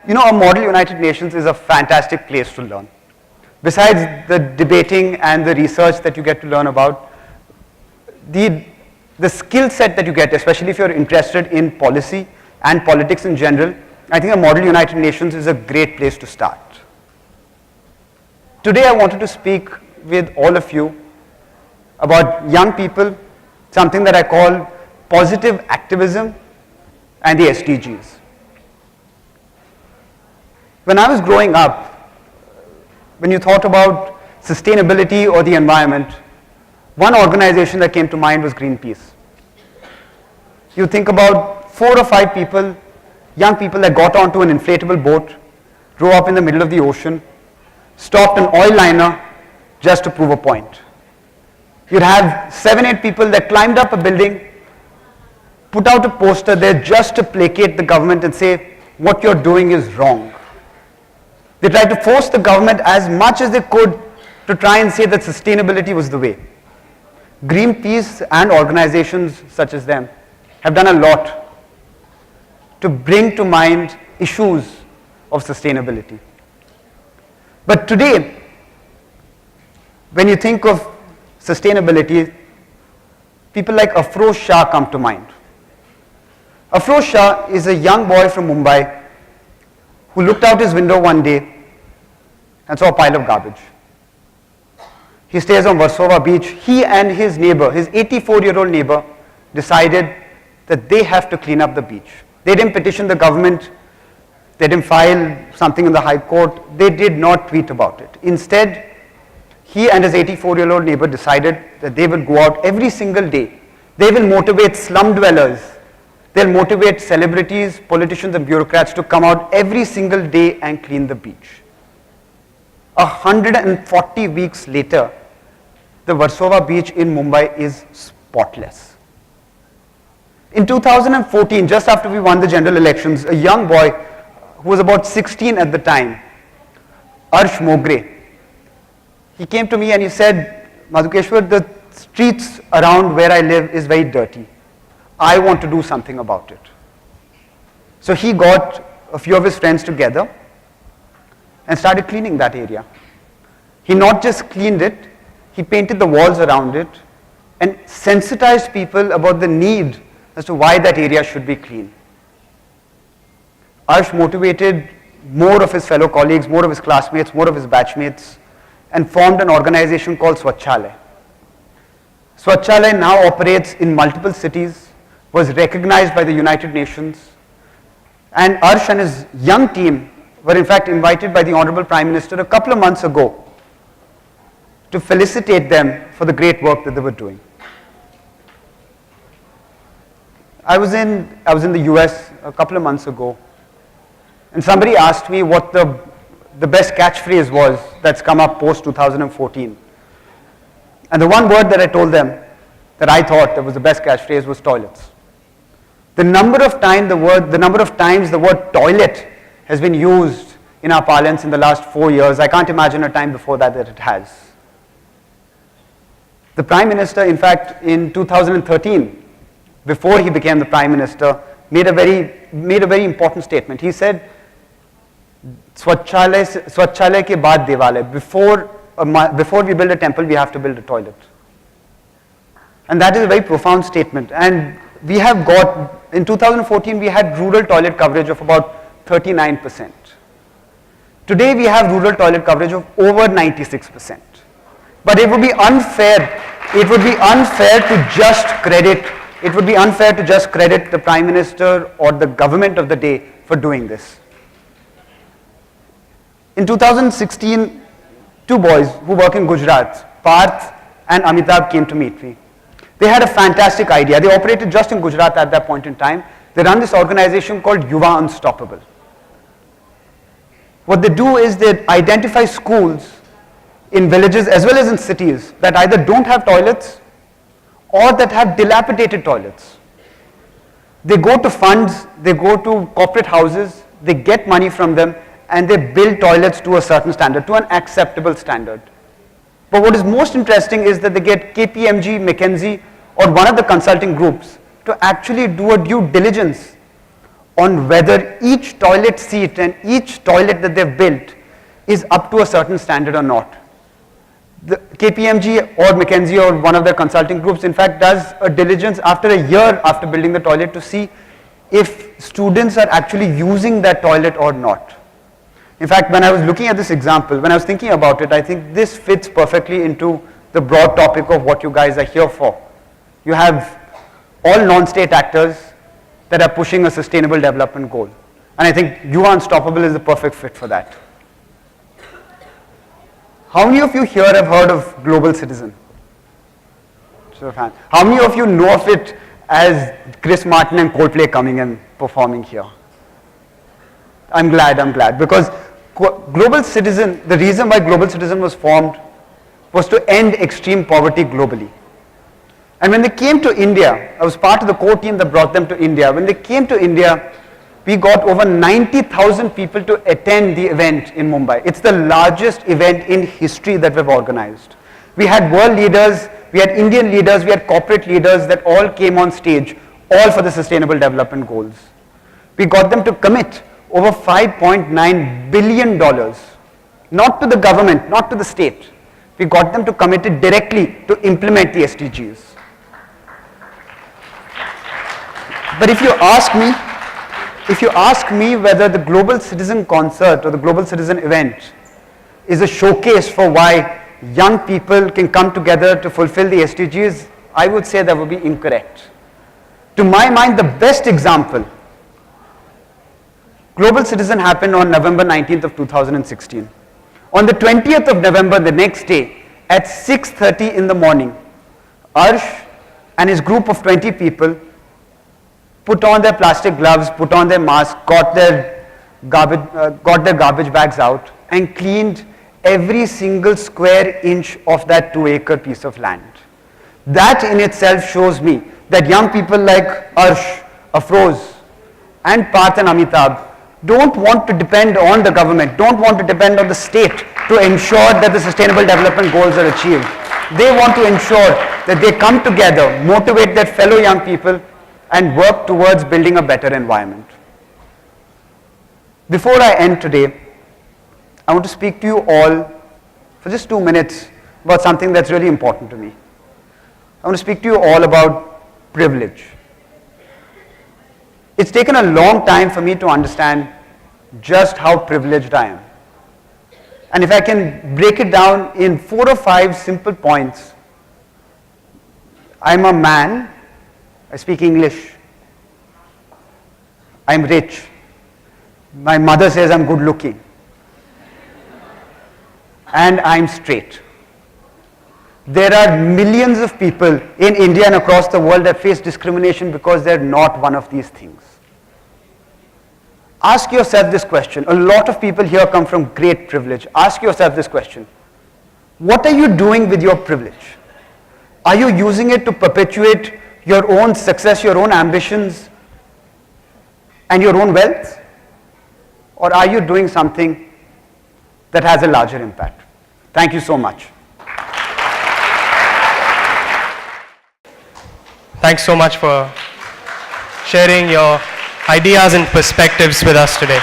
You know, a model United Nations is a fantastic place to learn. Besides the debating and the research that you get to learn about, the skill set that you get, especially if you're interested in policy and politics in general, I think a model United Nations is a great place to start. Today I wanted to speak with all of you about young people, something that I call positive activism and the SDGs. When I was growing up, when you thought about sustainability or the environment, one organization that came to mind was Greenpeace. You think about 4 or 5 people, young people that got onto an inflatable boat, drove up in the middle of the ocean, stopped an oil liner just to prove a point. You'd have 7, 8 people that climbed up a building, put out a poster there just to placate the government and say, what you're doing is wrong. They tried to force the government as much as they could to try and say that sustainability was the way. Greenpeace and organizations such as them have done a lot to bring to mind issues of sustainability. But today, when you think of sustainability, people like Afroz Shah come to mind. Afroz Shah is a young boy from Mumbai who looked out his window one day and saw a pile of garbage. He stays on Warsaw Beach. He and his neighbor, his 84-year-old neighbor, decided that they have to clean up the beach. They didn't petition the government. They didn't file something in the High Court. They did not tweet about it. Instead, he and his 84-year-old neighbor decided that they will go out every single day. They will motivate slum dwellers. They'll motivate celebrities, politicians, and bureaucrats to come out every single day and clean the beach. 140 weeks later, the Warsaw Beach in Mumbai is spotless. In 2014, just after we won the general elections, a young boy who was about 16 at the time, Arsh Mogre, he came to me and he said, Madhukeshwar, the streets around where I live is very dirty. I want to do something about it. So he got a few of his friends together and started cleaning that area. He not just cleaned it, he painted the walls around it and sensitized people about the need as to why that area should be clean. Arsh motivated more of his fellow colleagues, more of his classmates, more of his batchmates, and formed an organization called Swachhalaya. Swachhalaya now operates in multiple cities, was recognized by the United Nations, and Arsh and his young team were in fact invited by the Honorable Prime Minister a couple of months ago to felicitate them for the great work that they were doing. I was in the US a couple of months ago, and somebody asked me what the best catchphrase was that's come up post 2014. And the one word that I told them that I thought that was the best catchphrase was toilets. The number of times the word toilet has been used in our parlance in the last 4 years, I can't imagine a time before that it has. The Prime Minister, in fact, in 2013, before he became the Prime Minister, made a very important statement. He said, Swachhalaya ke baad Devalaya. Before we build a temple, we have to build a toilet. And that is a very profound statement. And we have got, in 2014, we had rural toilet coverage of about 39%. Today, we have rural toilet coverage of over 96%. But it would be unfair to just credit the Prime Minister or the government of the day for doing this. In 2016, 2 boys who work in Gujarat, Parth and Amitabh, came to meet me. They had a fantastic idea. They operated just in Gujarat at that point in time. They run this organization called Yuva Unstoppable. What they do is they identify schools in villages as well as in cities that either don't have toilets or that have dilapidated toilets. They go to funds, they go to corporate houses, they get money from them, and they build toilets to a certain standard, to an acceptable standard. But what is most interesting is that they get KPMG, McKinsey, or one of the consulting groups to actually do a due diligence on whether each toilet seat and each toilet that they've built is up to a certain standard or not. The KPMG or McKinsey or one of their consulting groups, in fact, does a diligence after a year after building the toilet to see if students are actually using that toilet or not. In fact, when I was looking at this example, when I was thinking about it, I think this fits perfectly into the broad topic of what you guys are here for. You have all non-state actors that are pushing a sustainable development goal. And I think You Are Unstoppable is the perfect fit for that. How many of you here have heard of Global Citizen? How many of you know of it as Chris Martin and Coldplay coming and performing here? I'm glad, because Global Citizen, the reason why Global Citizen was formed was to end extreme poverty globally. And when they came to India, I was part of the core team that brought them to India. When they came to India, we got over 90,000 people to attend the event in Mumbai. It's the largest event in history that we've organized. We had world leaders, we had Indian leaders, we had corporate leaders that all came on stage, all for the Sustainable Development Goals. We got them to commit over $5.9 billion, not to the government, not to the state. We got them to commit it directly to implement the SDGs. But if you ask me whether the Global Citizen Concert or the Global Citizen event is a showcase for why young people can come together to fulfill the SDGs, I would say that would be incorrect. To my mind, the best example, Global Citizen happened on November 19th of 2016. On the 20th of November, the next day, at 6:30 in the morning, Arsh and his group of 20 people put on their plastic gloves, put on their masks, got their garbage bags out and cleaned every single square inch of that 2-acre piece of land. That in itself shows me that young people like Arsh, Afroz and Parth and Amitabh don't want to depend on the government, don't want to depend on the state to ensure that the Sustainable Development Goals are achieved. They want to ensure that they come together, motivate their fellow young people and work towards building a better environment. Before I end today, I want to speak to you all for just 2 minutes about something that's really important to me. I want to speak to you all about privilege. It's taken a long time for me to understand just how privileged I am. And if I can break it down in 4 or 5 simple points, I'm a man, I speak English, I'm rich, my mother says I'm good looking, and I'm straight. There are millions of people in India and across the world that face discrimination because they're not one of these things. Ask yourself this question. A lot of people here come from great privilege. Ask yourself this question. What are you doing with your privilege? Are you using it to perpetuate your own success, your own ambitions, and your own wealth? Or are you doing something that has a larger impact? Thank you so much. Thanks so much for sharing your ideas and perspectives with us today.